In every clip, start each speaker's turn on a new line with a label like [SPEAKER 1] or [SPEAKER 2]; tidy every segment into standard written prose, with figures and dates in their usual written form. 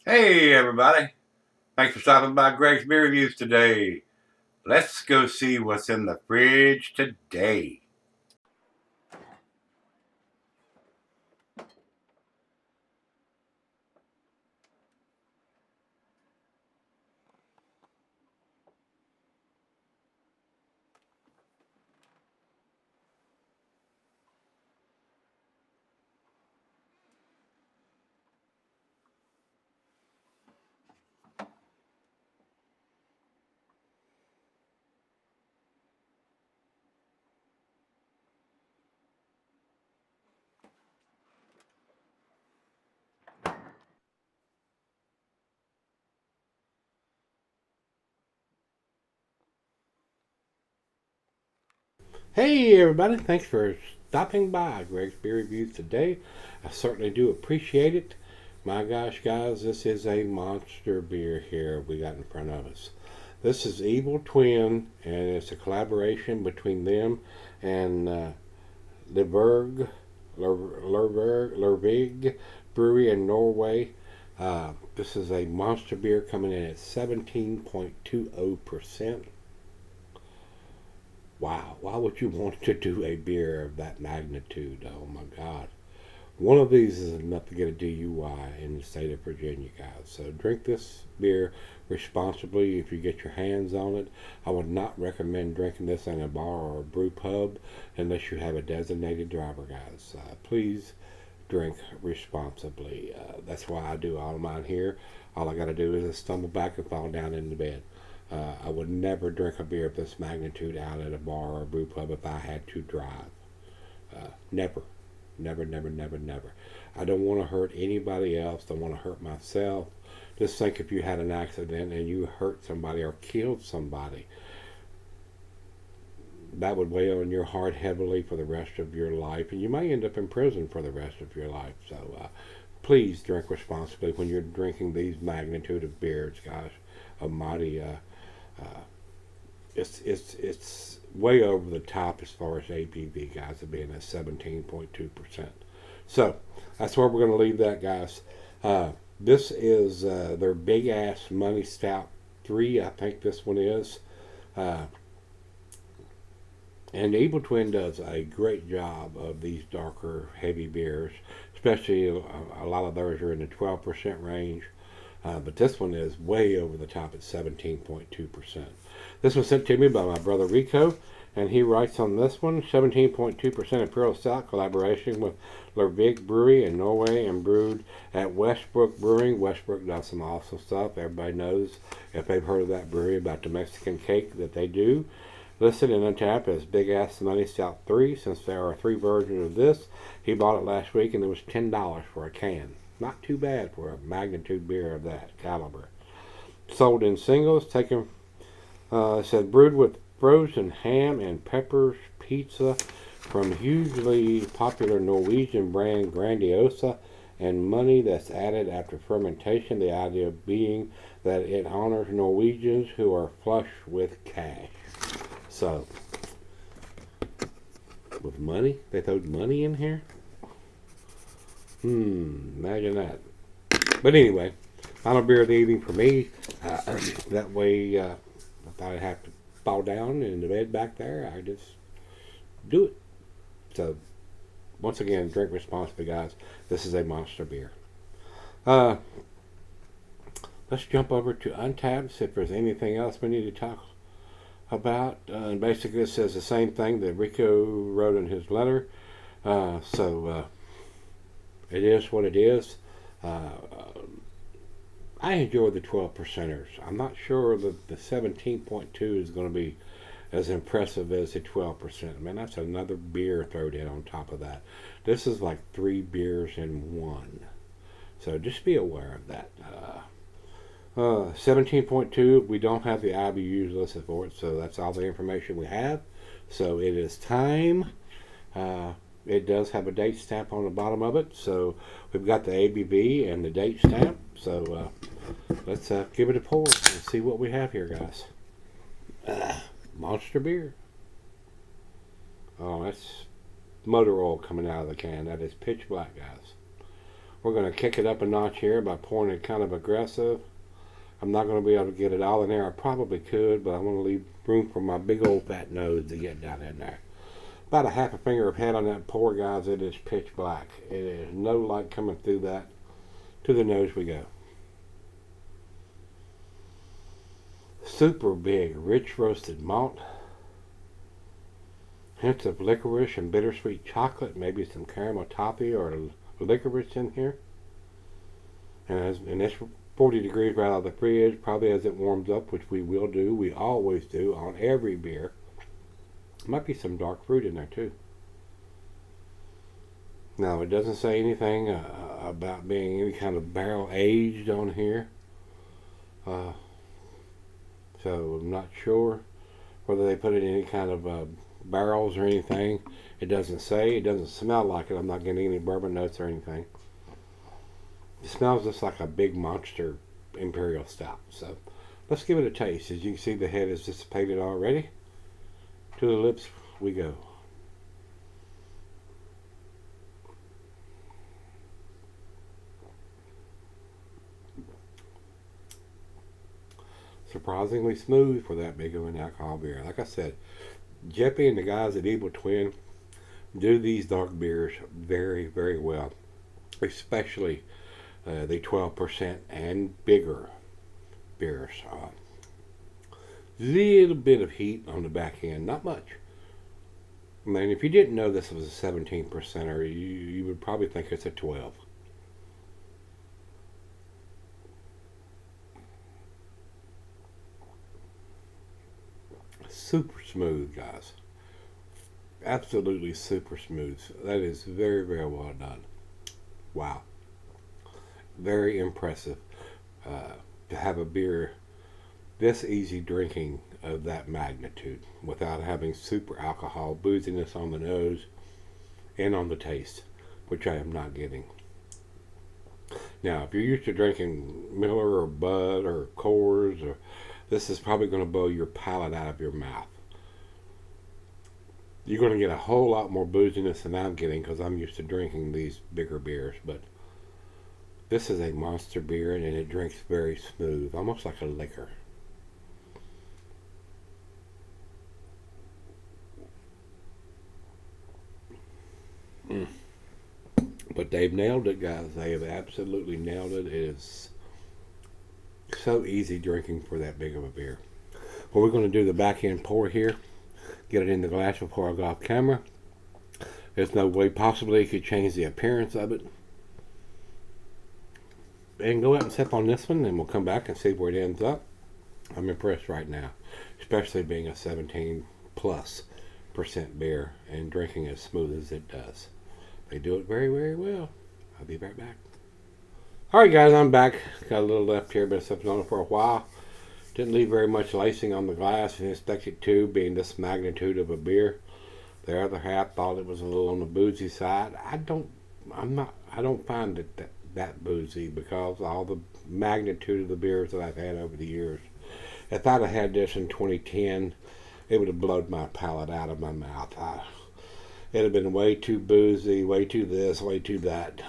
[SPEAKER 1] Hey everybody, thanks for stopping by Gregsbeerreviews today. Let's go see what's in the fridge today.
[SPEAKER 2] Hey everybody, thanks for stopping by Greg's Beer Reviews today. I certainly do appreciate it. My gosh, guys, this is a monster beer here we got in front of us. This is Evil Twin, and it's a collaboration between them and Leberg, Lervig Brewery in Norway. This is a monster beer coming in at 17.20%. Wow, why would you want to do a beer of that magnitude? Oh my God. One of these is enough to get a DUI in the state of Virginia, guys. So drink this beer responsibly if you get your hands on it. I would not recommend drinking this in a bar or a brew pub unless you have a designated driver, guys. Please drink responsibly. That's why I do all of mine here. All I got to do is just stumble back and fall down into bed. I would never drink a beer of this magnitude out at a bar or a brew pub if I had to drive. Never. Never, never, never, never. I don't want to hurt anybody else. Don't want to hurt myself. Just think if you had an accident and you hurt somebody or killed somebody, that would weigh on your heart heavily for the rest of your life, and you may end up in prison for the rest of your life. So please drink responsibly when you're drinking these magnitude of beers, guys. A mighty uh, it's way over the top as far as ABV, guys, of being at 17.2%. So that's where we're going to leave that, guys. This is their big ass money stout 3. I think this one is. Uh, and Evil Twin does a great job of these darker, heavy beers, especially a lot of theirs are in the 12% range. But this one is way over the top at 17.2%. This was sent to me by my brother Rico, and he writes on this one 17.2% Imperial Stout collaboration with Lervig Brewery in Norway and brewed at Westbrook Brewing. Westbrook does some awesome stuff. Everybody knows, if they've heard of that brewery, about the Mexican cake that they do. Listed and untapped as Big Ass Money Stout 3. Since there are 3 versions of this, he bought it last week and it was $10 for a can. Not too bad for a magnitude beer of that caliber. Sold in singles, taken, said brewed with frozen ham and peppers pizza from hugely popular Norwegian brand Grandiosa, and money that's added after fermentation. The idea being that it honors Norwegians who are flush with cash. So, with money? They threw money in here? Imagine that. But anyway, final beer of the evening for me. That way, if I have to fall down in the bed back there, I just do it. So, once again, drink responsibly, guys. This is a monster beer. Uh, let's jump over to Untapped, see if there's anything else we need to talk about. And basically, it says the same thing that Rico wrote in his letter. So, it is what it is. I enjoy the 12 percenters. I'm not sure that the 17.2 is going to be as impressive as the 12%. I mean, that's another beer thrown in on top of that. This is like 3 beers in one. So just be aware of that. 17.2, we don't have the IBUs listed for it, so that's all the information we have. So it is time. It does have a date stamp on the bottom of it, so we've got the ABV and the date stamp. So let's give it a pour and see what we have here, guys. Monster beer. Oh, that's motor oil coming out of the can. That is pitch black, guys. We're going to kick it up a notch here by pouring it kind of aggressive. I'm not going to be able to get it all in there. I probably could, but I want to leave room for my big old fat nose to get down in there. About a half a finger of head on that pour, guys. It is pitch black. It is no light coming through that. To the nose we go. Super big, rich roasted malt. Hints of licorice and bittersweet chocolate. Maybe some caramel toffee or licorice in here. And it's 40 degrees right out of the fridge. Probably as it warms up, which we will do. We always do on every beer. Might be some dark fruit in there too. Now, it doesn't say anything about being any kind of barrel aged on here. So I'm not sure whether they put it in any kind of barrels or anything. It doesn't say. It doesn't smell like it. I'm not getting any bourbon notes or anything. It smells just like a big monster imperial stout. So let's give it a taste. As you can see, the head is dissipated already. To the lips we go. Surprisingly smooth for that big of an alcohol beer. Like I said, Jeppy and the guys at Evil Twin do these dark beers very, very well. Especially the 12% and bigger beers. Little bit of heat on the back end, not much. I mean, if you didn't know this was a 17%er, you would probably think it's a 12. Super smooth, guys. Absolutely super smooth. That is very, very well done. Wow. Very impressive to have a beer this easy drinking of that magnitude without having super alcohol booziness on the nose and on the taste, which I am not getting. Now, if you're used to drinking Miller or Bud or Coors, this is probably going to blow your palate out of your mouth. You're going to get a whole lot more booziness than I'm getting because I'm used to drinking these bigger beers, but this is a monster beer and it drinks very smooth, almost like a liquor. But they've nailed it, guys. They have absolutely nailed it. It is so easy drinking for that big of a beer. Well, we're going to do the back end pour here. Get it in the glass before I go off camera. There's no way possibly you could change the appearance of it. And go out and sip on this one, and we'll come back and see where it ends up. I'm impressed right now, especially being a 17+% beer and drinking as smooth as it does. They do it very, very well. I'll be right back. Alright guys, I'm back. Got a little left here, but it's been on it for a while. Didn't leave very much lacing on the glass. Didn't expect it to, being this magnitude of a beer. The other half thought it was a little on the boozy side. I don't find it that boozy because of all the magnitude of the beers that I've had over the years. If I'd have had this in 2010, it would have blown my palate out of my mouth. It'd have been way too boozy, way too this, way too that.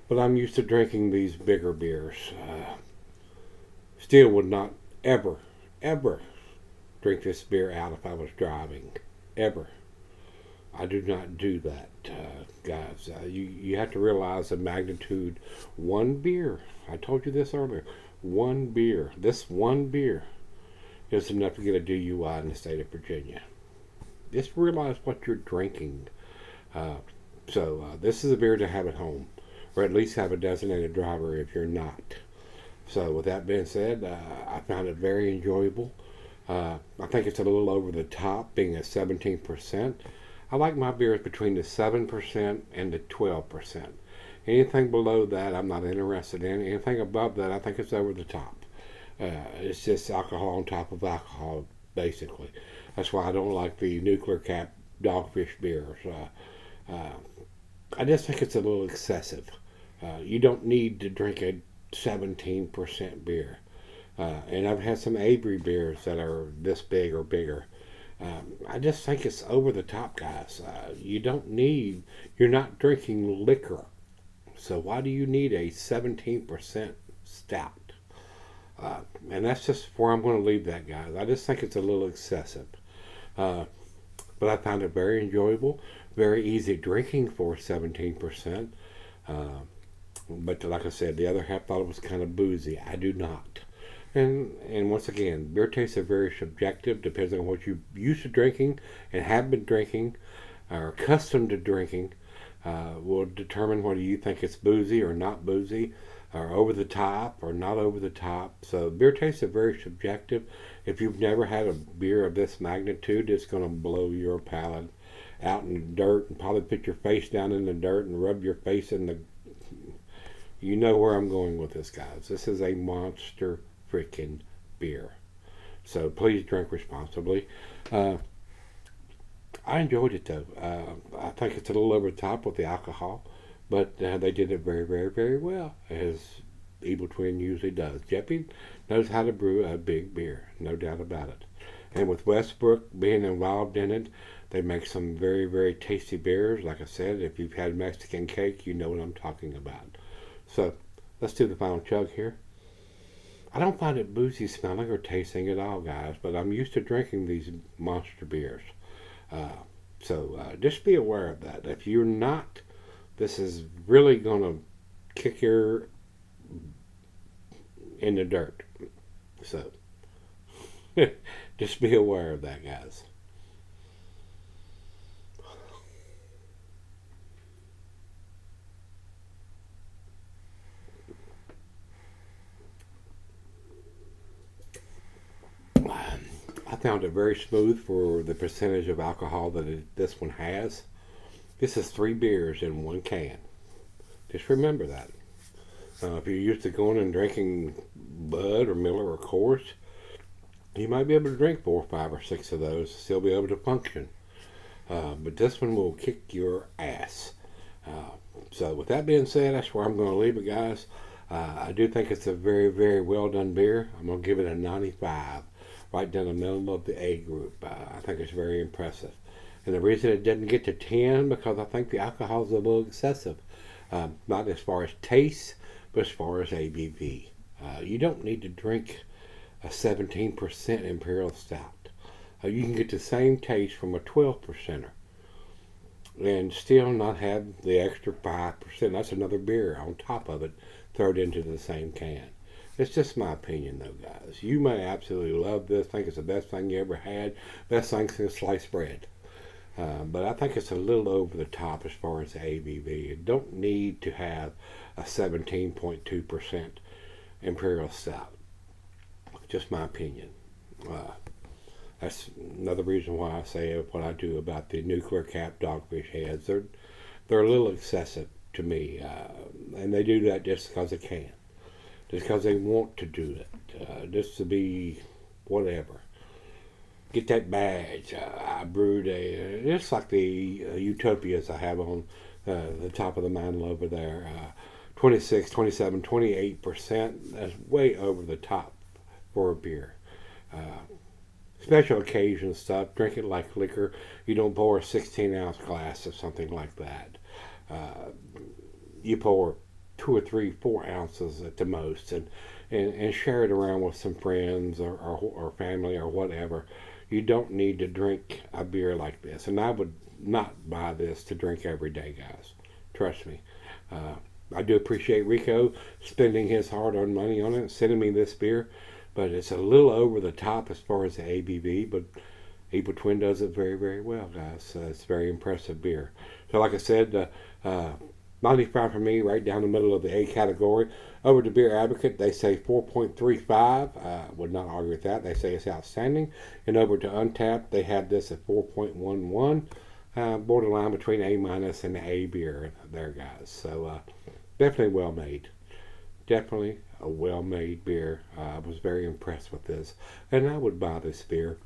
[SPEAKER 2] But I'm used to drinking these bigger beers. Still would not ever drink this beer out if I was driving. Ever. I do not do that, guys. You have to realize the magnitude. One beer, I told you this earlier, one beer, this one beer is enough to get a DUI in the state of Virginia. Just realize what you're drinking. So this is a beer to have at home, or at least have a designated driver if you're not. So with that being said, I found it very enjoyable. I think it's a little over the top, being at 17%. I like my beers between the 7% and the 12%. Anything below that, I'm not interested in. Anything above that, I think it's over the top. It's just alcohol on top of alcohol, basically. That's why I don't like the nuclear cap dogfish beers. I just think it's a little excessive. You don't need to drink a 17% beer. And I've had some Avery beers that are this big or bigger. I just think it's over the top, guys. You're not drinking liquor. So why do you need a 17% stout? And that's just where I'm going to leave that, guys. I just think it's a little excessive. But I found it very enjoyable, very easy drinking for 17%. But like I said, the other half thought it was kind of boozy. I do not. And once again, beer tastes are very subjective, depends on what you're used to drinking and have been drinking, or accustomed to drinking, will determine whether you think it's boozy or not boozy, or over the top or not over the top. So beer tastes are very subjective. If you've never had a beer of this magnitude, it's going to blow your palate out in the dirt and probably put your face down in the dirt and rub your face in the... You know where I'm going with this, guys. This is a monster freaking beer. So please drink responsibly. I enjoyed it though. I think it's a little over the top with the alcohol, but they did it very, very, very well, as Evil Twin usually does. Jeppy knows how to brew a big beer, no doubt about it. And with Westbrook being involved in it, they make some very, very tasty beers. Like I said, if you've had Mexican cake, you know what I'm talking about. So let's do the final chug here. I don't find it boozy smelling or tasting at all, guys, but I'm used to drinking these monster beers. So just be aware of that. If you're not, this is really going to kick your in the dirt. So just be aware of that, guys. I found it very smooth for the percentage of alcohol that this one has. This is 3 beers in 1 can. Just remember that. If you're used to going and drinking Bud or Miller or Coors, you might be able to drink 4, 5, or 6 of those, still be able to function. But this one will kick your ass. So with that being said, that's where I'm going to leave it, guys. I do think it's a very, very well done beer. I'm going to give it a 95. Right down the middle of the A group. I think it's very impressive. And the reason it didn't get to 10, because I think the alcohol is a little excessive. Not as far as taste, but as far as ABV. You don't need to drink a 17% Imperial Stout. You can get the same taste from a 12%er and still not have the extra 5%. That's another beer on top of it, thrown into the same can. It's just my opinion, though, guys. You may absolutely love this, think it's the best thing you ever had, best thing since sliced bread. But I think it's a little over the top as far as the ABV. You don't need to have a 17.2% Imperial Stout. Just my opinion. That's another reason why I say what I do about the nuclear cap dogfish heads. They're a little excessive to me, and they do that just because they can. Just because they want to do it, just to be whatever. Get that badge. I brewed just like the Utopias I have on the top of the mantle over there. 26, 27, 28%. That's way over the top for a beer. Special occasion stuff. Drink it like liquor. You don't pour a 16-ounce glass of something like that. You pour 2 or 3, 4 ounces at the most, and share it around with some friends or family or whatever. You don't need to drink a beer like this, and I would not buy this to drink every day, guys. Trust me. I do appreciate Rico spending his hard-earned money on it, sending me this beer, but it's a little over the top as far as the ABV, but Evil Twin does it very, very well, guys. It's a very impressive beer. So like I said, 95 for me, right down the middle of the A category. Over to Beer Advocate, they say 4.35. Would not argue with that. They say it's outstanding. And over to Untapped, they have this at 4.11. Borderline between A- and A beer there, guys. So definitely well made. Definitely a well made beer. I was very impressed with this. And I would buy this beer,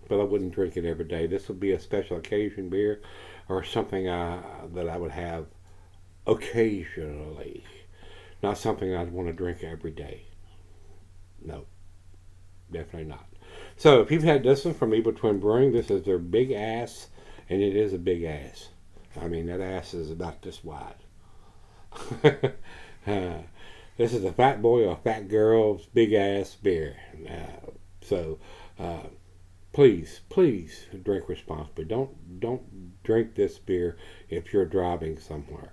[SPEAKER 2] but I wouldn't drink it every day. This would be a special occasion beer or something that I would have occasionally, not something I'd want to drink every day. No, definitely not. So if you've had this one from Evil Twin Brewing, this is their big ass, and it is a big ass. I mean, that ass is about this wide. uh, this is a fat boy or fat girl's big ass beer. So please, please drink responsibly. Don't drink this beer if you're driving somewhere.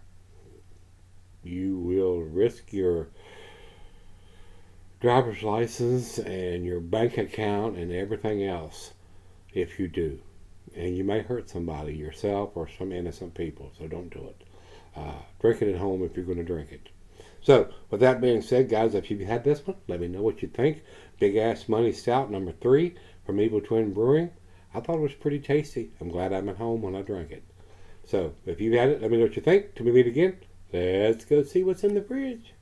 [SPEAKER 2] You will risk your driver's license and your bank account and everything else if you do. And you may hurt somebody, yourself or some innocent people, so don't do it. Drink it at home if you're going to drink it. So, with that being said, guys, if you've had this one, let me know what you think. Big Ass Money Stout number 3 from Evil Twin Brewing. I thought it was pretty tasty. I'm glad I'm at home when I drank it. So, if you've had it, let me know what you think. Till we meet again, let's go see what's in the fridge.